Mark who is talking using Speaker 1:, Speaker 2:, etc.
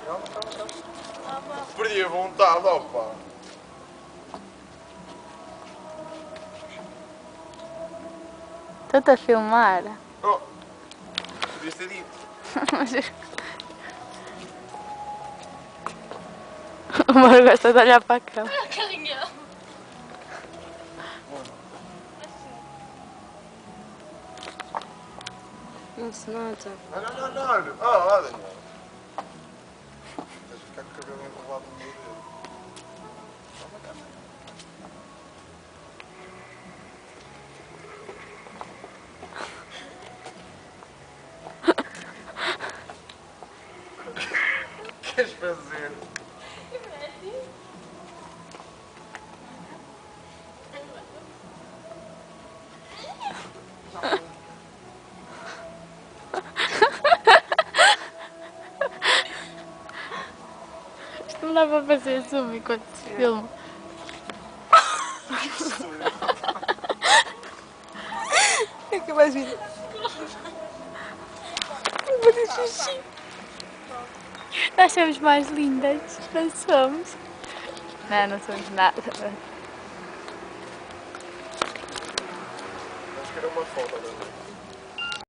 Speaker 1: Calma, calma, calma. Perdi a vontade, opa.
Speaker 2: Estou-te a filmar.
Speaker 1: Oh, podias ter dito.
Speaker 2: O Mauro gosta de olhar para a cama. Não se nota.
Speaker 1: Não, não, não, não. Ah, Daniel. Estás a ficar com o cabelo enrolado no meu dedo. Calma, calma. O que queres fazer?
Speaker 2: Isto não dá para fazer zoom enquanto se filma. É que vais vir. Vou fazer xixi. Nós somos mais lindas. Não somos. Não, não somos nada.
Speaker 1: Acho que era uma foto, não é?